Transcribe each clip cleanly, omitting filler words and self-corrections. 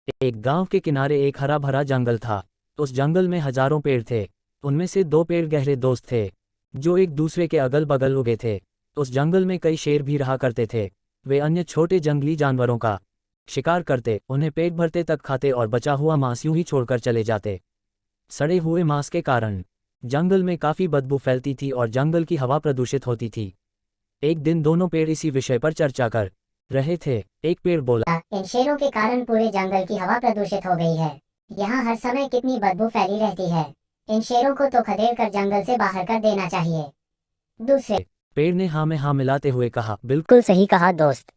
एक गांव के किनारे एक हरा भरा जंगल था। उस जंगल में हजारों पेड़ थे। उनमें से दो पेड़ गहरे दोस्त थे, जो एक दूसरे के अगल बगल उगे थे। उस जंगल में कई शेर भी रहा करते थे। वे अन्य छोटे जंगली जानवरों का शिकार करते, उन्हें पेट भरते तक खाते और बचा हुआ मांस यूं ही छोड़कर चले जाते। सड़े हुए मांस के कारण जंगल में काफी बदबू फैलती थी और जंगल की हवा प्रदूषित होती थी। एक दिन दोनों पेड़ इसी विषय पर चर्चा कर रहे थे। एक पेड़ बोला, इन शेरों के कारण पूरे जंगल की हवा प्रदूषित हो गई है। यहाँ हर समय कितनी बदबू फैली रहती है। इन शेरों को तो खदेड़ कर जंगल से बाहर कर देना चाहिए। दूसरे पेड़ ने हाँ में हाँ मिलाते हुए कहा, बिल्कुल। बिल्कुल सही कहा दोस्त।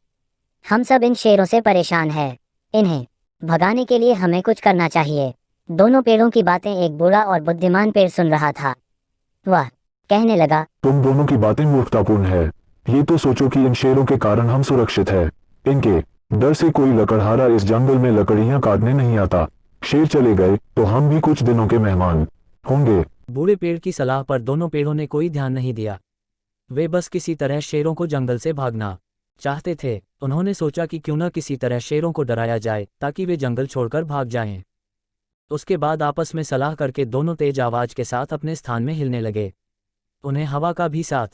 हम सब इन शेरों से परेशान हैं। इन्हें भगाने के लिए हमें कुछ करना चाहिए। दोनों पेड़ों की बातें एक बूढ़ा और बुद्धिमान पेड़ सुन रहा था। वह कहने लगा, तुम दोनों की बातें मूर्खतापूर्ण है। ये तो सोचो कि इन शेरों के कारण हम सुरक्षित है। इनके डर से कोई लकड़हारा इस जंगल में लकड़ियां काटने नहीं आता। शेर चले गए तो हम भी कुछ दिनों के मेहमान होंगे। बूढ़े पेड़ की सलाह पर दोनों पेड़ों ने कोई ध्यान नहीं दिया। वे बस किसी तरह शेरों को जंगल से भागना चाहते थे। उन्होंने सोचा कि क्यों न किसी तरह शेरों को डराया जाए ताकि वे जंगल छोड़कर भाग जाएं। उसके बाद आपस में सलाह करके दोनों तेज आवाज के साथ अपने स्थान में हिलने लगे। उन्हें हवा का भी साथ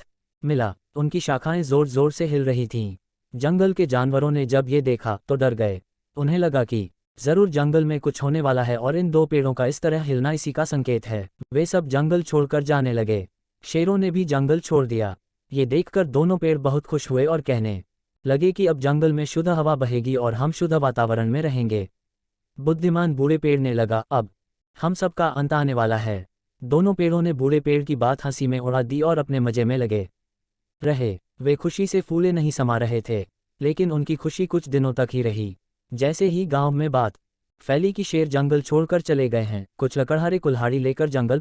मिला। उनकी शाखाएं जोर जोर से हिल रही थीं। जंगल के जानवरों ने जब ये देखा तो डर गए। उन्हें लगा कि जरूर जंगल में कुछ होने वाला है और इन दो पेड़ों का इस तरह हिलना इसी का संकेत है। वे सब जंगल छोड़कर जाने लगे। शेरों ने भी जंगल छोड़ दिया। ये देखकर दोनों पेड़ बहुत खुश हुए और कहने लगे कि अब जंगल में शुद्ध हवा बहेगी और हम शुद्ध वातावरण में रहेंगे। बुद्धिमान बूढ़े पेड़ ने लगा, अब हम सबका अंत आने वाला है। दोनों पेड़ों ने बूढ़े पेड़ की बात हंसी में उड़ा दी और अपने मजे में लगे रहे। वे खुशी से फूले नहीं समा रहे थे, लेकिन उनकी खुशी कुछ दिनों तक ही रही। जैसे ही गांव में बात फैली कि शेर जंगल छोड़कर चले गए हैं, कुछ लकड़हारे कुल्हाड़ी लेकर जंगल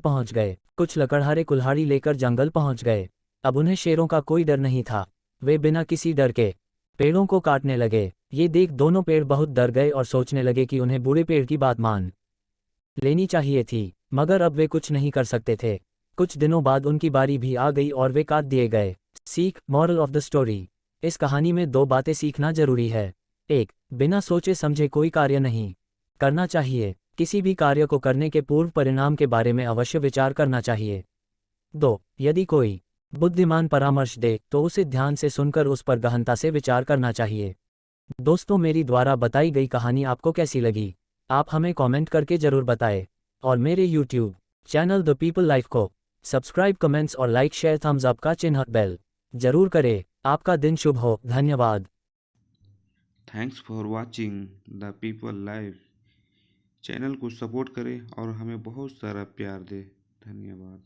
पहुंच गए। अब उन्हें शेरों का कोई डर नहीं था। वे बिना किसी डर के पेड़ों को काटने लगे। ये देख दोनों पेड़ बहुत डर गए और सोचने लगे कि उन्हें बूढ़े पेड़ की बात मान लेनी चाहिए थी, मगर अब वे कुछ नहीं कर सकते थे। कुछ दिनों बाद उनकी बारी भी आ गई और वे काट दिए गए। सीख, मॉरल ऑफ द स्टोरी। इस कहानी में दो बातें सीखना जरूरी है। एक, बिना सोचे समझे कोई कार्य नहीं करना चाहिए। किसी भी कार्य को करने के पूर्व परिणाम के बारे में अवश्य विचार करना चाहिए। दो, यदि कोई बुद्धिमान परामर्श दे तो उसे ध्यान से सुनकर उस पर गहनता से विचार करना चाहिए। दोस्तों, मेरी द्वारा बताई गई कहानी आपको कैसी लगी? आप हमें कमेंट करके जरूर बताएं। और मेरे YouTube channel the people life को सब्सक्राइब, कमेंट्स और लाइक, शेयर, थम्स अप का चिन्ह बेल जरूर करें। आपका दिन शुभ हो। धन्यवाद। Thanks for watching the people live. Channel को सपोर्ट करें और हमें बहुत सारा प्यार दें। धन्यवाद।